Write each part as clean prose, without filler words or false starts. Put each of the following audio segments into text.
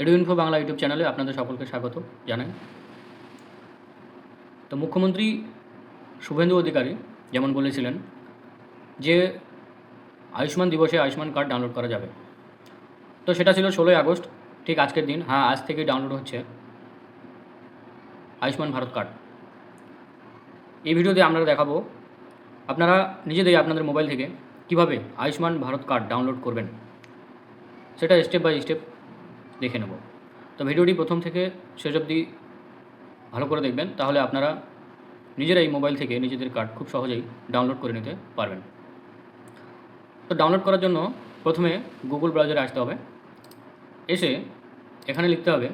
এডুইনফো Bangla YouTube চ্যানেলে আপনাদের সকলকে স্বাগত জানাই। তো মুখ্যমন্ত্রী শুভেন্দু অধিকারী যেমন বলেছিলেন যে আয়ুষ্মান দিবসে আয়ুষ্মান কার্ড ডাউনলোড করা যাবে, তো সেটা ছিল 16ই আগস্ট, ঠিক আজকের দিন। হ্যাঁ, আজ থেকেই ডাউনলোড হচ্ছে আয়ুষ্মান ভারত কার্ড। এই ভিডিওতে আমরা দেখাবো আপনারা নিজেদের আপনাদের মোবাইল থেকে কিভাবে আয়ুষ্মান ভারত কার্ড ডাউনলোড করবেন, সেটা স্টেপ বাই স্টেপ দেখে নেব। তো ভিডিওটি প্রথম থেকে শেষ অবধি ভালো করে দেখবেন, তাহলে আপনারা নিজেরা এই মোবাইল থেকে নিজেদের কার্ড খুব সহজেই ডাউনলোড করে নিতে পারবেন। তো ডাউনলোড করার জন্য প্রথমে গুগল ব্রাউজারে আসতে হবে। এসে এখানে লিখতে হবে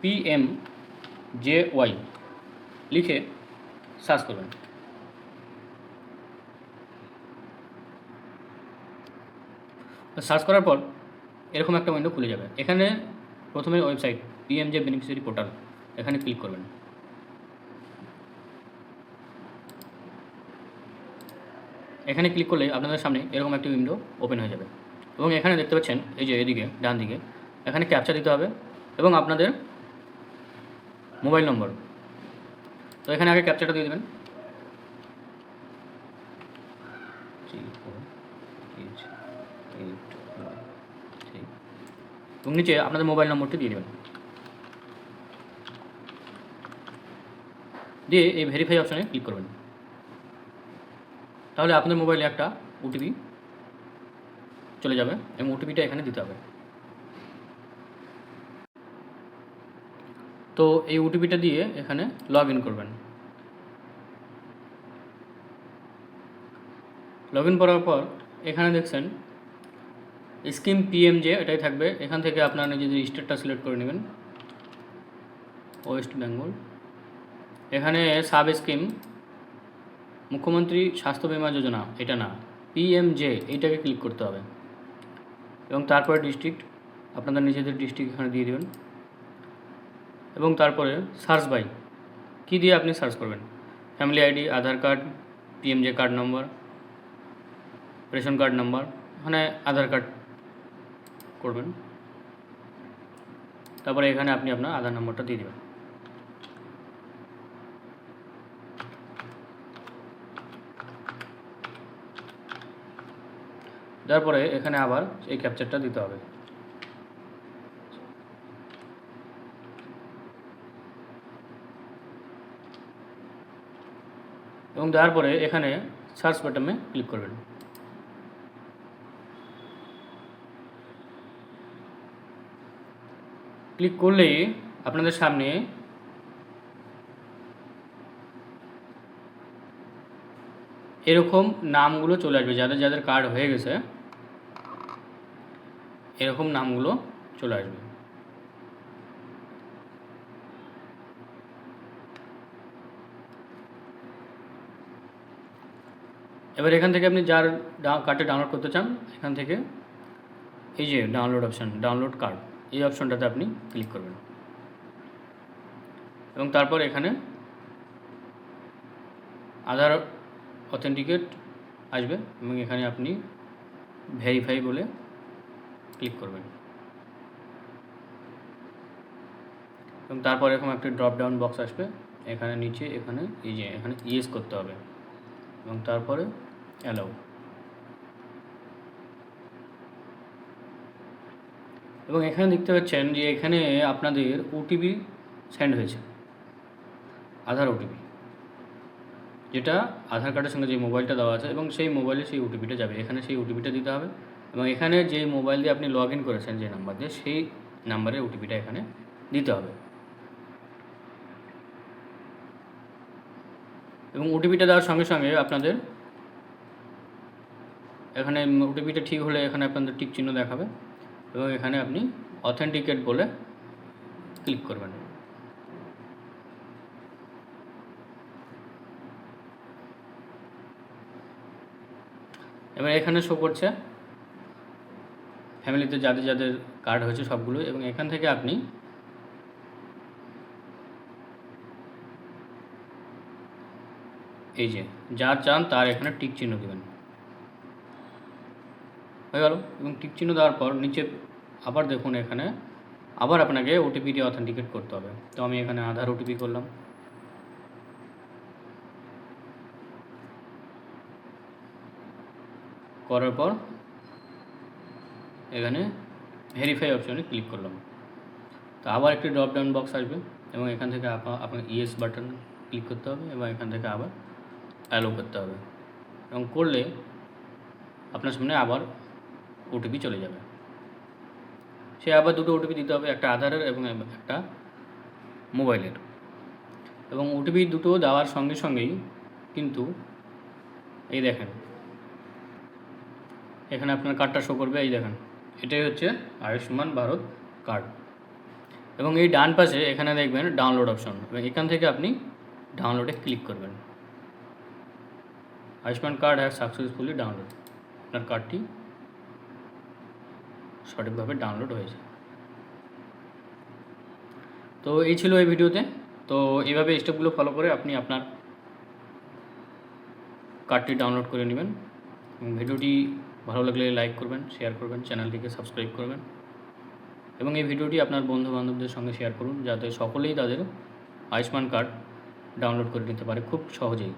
PMJY লিখে সার্চ করবেন। সার্চ করার পর এরকম একটা উইন্ডো খুলে যাবে। এখানে প্রথমে ওয়েবসাইট PMJ বেনিফিশিয়ারি পোর্টাল, এখানে ক্লিক করবেন। এখানে ক্লিক করলে আপনাদের সামনে এরকম একটি উইন্ডো ওপেন হয়ে যাবে এবং এখানে দেখতে পাচ্ছেন এই যে এদিকে ডান দিকে এখানে ক্যাপচা দিতে হবে এবং আপনাদের মোবাইল নম্বর। তো এখানে আগে ক্যাপচাটা দিয়ে দেবেন। এবং নিচে আপনাদের মোবাইল নম্বরটি দিয়ে দেবেন। দিয়ে এই ভেরিফাই অপশানে ক্লিক করবেন। তাহলে আপনাদের মোবাইলে একটা ওটিপি চলে যাবে এবং ওটিপিটা এখানে দিতে হবে। তো এই ওটিপিটা দিয়ে এখানে লগ ইন করবেন। লগ ইন করার পর এখানে দেখছেন স্কিম PMJ এটাই থাকবে। এখান থেকে আপনারা নিজেদের স্টেটটা সিলেক্ট করে নেবেন, ওয়েস্ট বেঙ্গল। এখানে সাব স্কিম মুখ্যমন্ত্রী স্বাস্থ্য বিমা যোজনা, এটা না, PMJ এইটাকে ক্লিক করতে হবে এবং তারপরে ডিস্ট্রিক্ট আপনাদের নিজেদের ডিস্ট্রিক্ট এখানে দিয়ে দেবেন এবং তারপরে সার্চ বাই কী দিয়ে আপনি সার্চ করবেন, family ID, Aadhaar card, PMJ card number, ration card number, এখানে আধার কার্ড করবেন। তারপরে এখানে আপনি আপনার আধার নম্বরটা দিয়ে দেবেন। তারপরে এখানে আবার এই ক্যাপচারটা দিতে হবে। এবং দেওয়ার পরে এখানে সার্চ বাটনে ক্লিক করবেন। ক্লিক করলেই আপনাদের সামনে এরকম নামগুলো চলে আসবে, যাদের যাদের কার্ড হয়ে গেছে এরকম নামগুলো চলে আসবে। এবার এখান থেকে আপনি যার কার্ডটা ডাউনলোড করতে চান এখান থেকে এই যে ডাউনলোড অপশান, ডাউনলোড কার্ড, এই অপশানটাতে আপনি ক্লিক করবেন এবং তারপর এখানে আধার অথেন্টিকেট আসবে এবং এখানে আপনি ভেরিফাই বলে ক্লিক করবেন এবং তারপর এরকম একটা ড্রপ ডাউন বক্স আসবে। এখানে নিচে এখানে এই যে এখানে ইয়েস করতে হবে এবং তারপরে অ্যালাউ। এবং এখানে দেখতে পাচ্ছেন যে এখানে আপনাদের ওটিপি সেন্ড হয়েছে, আধার ওটিপি, যেটা আধার কার্ডের সঙ্গে যে মোবাইলটা দেওয়া আছে এবং সেই মোবাইলে সেই ওটিপিটা যাবে। এখানে সেই ওটিপিটা দিতে হবে এবং এখানে যে মোবাইল দিয়ে আপনি লগ ইন করেছেন যে নাম্বার দিয়ে, সেই নাম্বারের ওটিপিটা এখানে দিতে হবে এবং ওটিপিটা দেওয়ার সঙ্গে সঙ্গে আপনাদের এখানে ওটিপিটা ঠিক হলে এখানে আপনাদের টিক চিহ্ন দেখাবে এবং এখানে আপনি অথেন্টিকেট বলে ক্লিক করবেন। এবার এখানে শো করছে ফ্যামিলিতে যাদের যাদের কার্ড হয়েছে সবগুলো এবং এখান থেকে আপনি এই যে যার চান তার এখানে টিক চিহ্ন দেবেন। হয়ে গেল এবং টিক চিহ্ন দেওয়ার পর নিচে আবার দেখুন এখানে আবার আপনাকে ওটিপি দিয়ে অথেন্টিকেট করতে হবে। তো আমি এখানে আধার ওটিপি করলাম। করার পর এখানে ভেরিফাই অপশনে ক্লিক করলাম। তো আবার একটি ড্রপ ডাউন বক্স আসবে এবং এখান থেকে আপনাকে ইয়েস বাটন ক্লিক করতে হবে এবং এখান থেকে আবার অ্যালো করতে হবে এবং করলে আপনার সামনে আবার ওটিপি চলে যাবে। সে আবার দুটো ওটিপি দিতে হবে, একটা আধারের এবং একটা মোবাইলের। এবং ওটিপি দুটো দেওয়ার সঙ্গে সঙ্গেই কিন্তু এই দেখেন এখানে আপনার কার্ডটা শো করবে। এই দেখেন এটাই হচ্ছে আয়ুষ্মান ভারত কার্ড। এবং এই ডান পাশে এখানে দেখবেন ডাউনলোড অপশন, এবং এখান থেকে আপনি ডাউনলোডে ক্লিক করবেন। Ayushman card has successfully download. আপনার কার্ডটি সঠিকভাবে ডাউনলোড হয়েছে। তো এই ছিল এই ভিডিওতে। তো এইভাবে স্টেপগুলো ফলো করে আপনি আপনার কার্ডটি ডাউনলোড করে নেবেন। এবং ভিডিওটি ভালো লাগলে লাইক করবেন, শেয়ার করবেন, চ্যানেলটিকে সাবস্ক্রাইব করবেন এবং এই ভিডিওটি আপনার বন্ধুবান্ধবদের সঙ্গে শেয়ার করুন যাতে সকলেই তাদের আয়ুষ্মান কার্ড ডাউনলোড করে নিতে পারে খুব সহজেই।